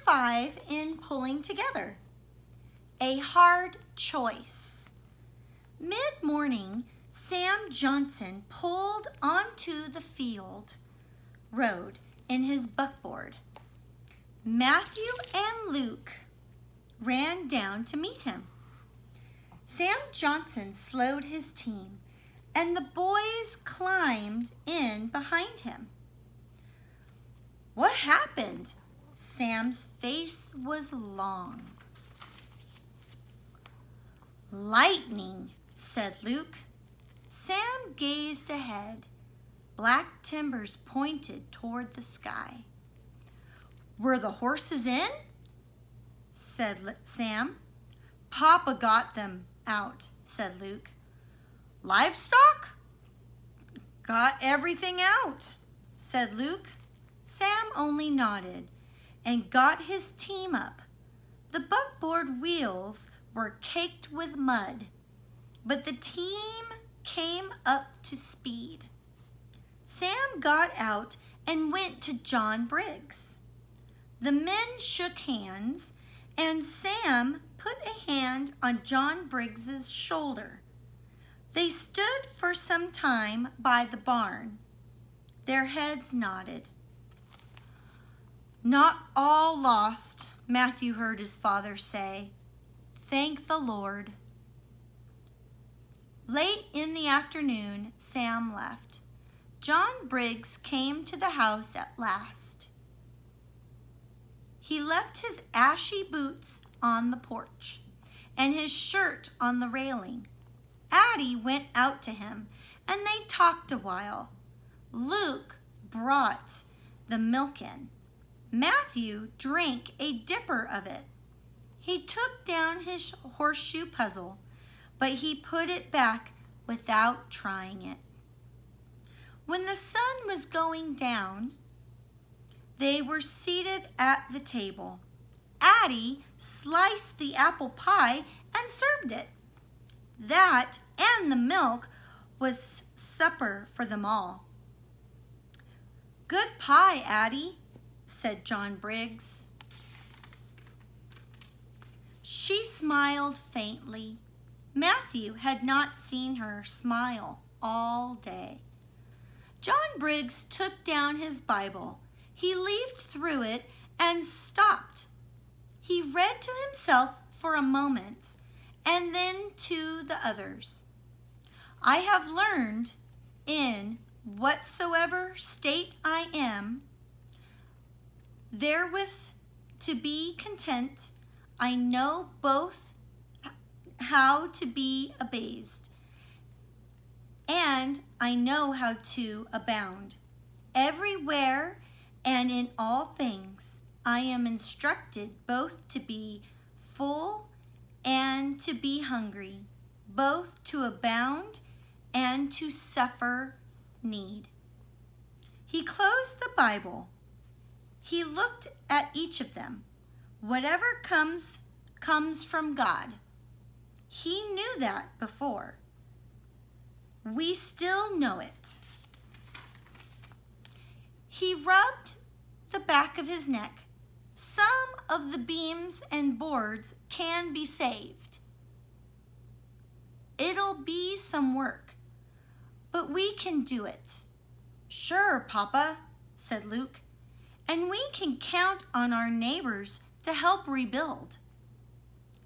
5 in pulling together. A hard choice. Mid-morning, Sam Johnson pulled onto the field road in his buckboard. Matthew and Luke ran down to meet him. Sam Johnson slowed his team, and the boys climbed in behind him. What happened? Sam's face was long. Lightning, said Luke. Sam gazed ahead. Black timbers pointed toward the sky. Were the horses in? Said Sam. Papa got them out, said Luke. Livestock? Got everything out, said Luke. Sam only nodded and got his team up. The buckboard wheels were caked with mud, but the team came up to speed. Sam got out and went to John Briggs. The men shook hands, and Sam put a hand on John Briggs's shoulder. They stood for some time by the barn. Their heads nodded. Not all lost, Matthew heard his father say. Thank the Lord. Late in the afternoon, Sam left. John Briggs came to the house at last. He left his ashy boots on the porch and his shirt on the railing. Addie went out to him, and they talked a while. Luke brought the milk in. Matthew drank a dipper of it. He took down his horseshoe puzzle, but he put it back without trying it. When the sun was going down, they were seated at the table. Addie sliced the apple pie and served it. That and the milk was supper for them all. Good pie, Addie, said John Briggs. She smiled faintly. Matthew had not seen her smile all day. John Briggs took down his Bible. He leafed through it and stopped. He read to himself for a moment and then to the others. I have learned in whatsoever state I am, therewith to be content. I know both how to be abased, and I know how to abound. Everywhere and in all things I am instructed both to be full and to be hungry, both to abound and to suffer need. He closed the Bible. He looked at each of them. Whatever comes from God. He knew that before. We still know it. He rubbed the back of his neck. Some of the beams and boards can be saved. It'll be some work, but we can do it. Sure, Papa, said Luke, and we can count on our neighbors to help rebuild.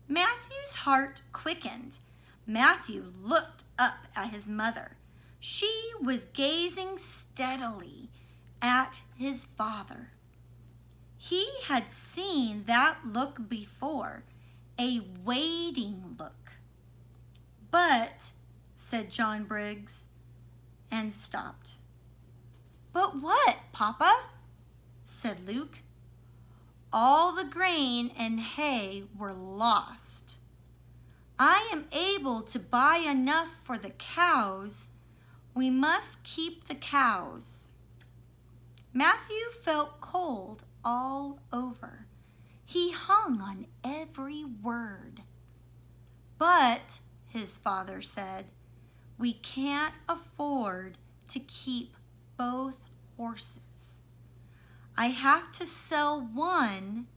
Matthew's heart quickened. Matthew looked up at his mother. She was gazing steadily at his father. He had seen that look before, a waiting look. But, said John Briggs, and stopped. But what, Papa? Said Luke. All the grain and hay were lost. I am able to buy enough for the cows. We must keep the cows. Matthew felt cold all over. He hung on every word. But, his father said, we can't afford to keep both horses. I have to sell one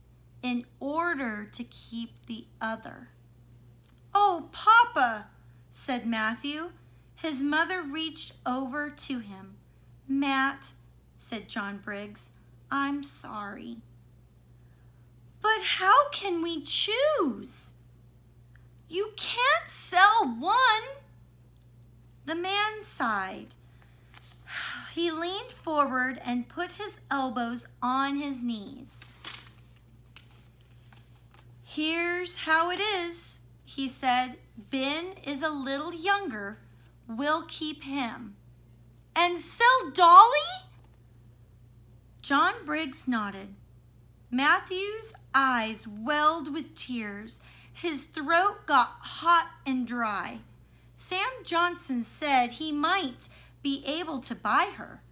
in order to keep the other. "Oh, Papa," said Matthew. His mother reached over to him. "Matt," said John Briggs, "I'm sorry." "But how can we choose?" "You can't sell one." The man sighed. He leaned forward and put his elbows on his knees. "Here's how it is," he said. "Ben is a little younger. We'll keep him." "And sell Dolly?" John Briggs nodded. Matthew's eyes welled with tears. His throat got hot and dry. "Sam Johnson said he might be able to buy her,"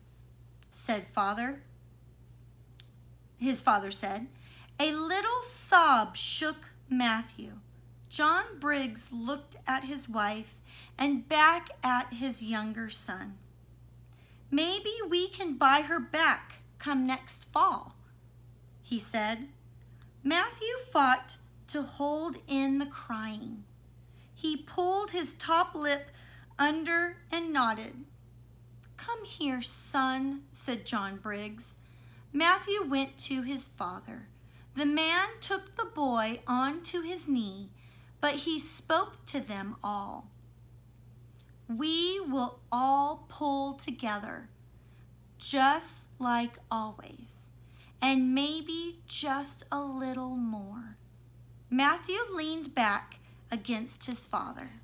his father said. A little sob shook Matthew. John Briggs looked at his wife and back at his younger son. "Maybe we can buy her back come next fall," he said. Matthew fought to hold in the crying. He pulled his top lip under and nodded. "Come here, son," said John Briggs. Matthew went to his father. The man took the boy onto his knee, but he spoke to them all. "We will all pull together, just like always, and maybe just a little more." Matthew leaned back against his father.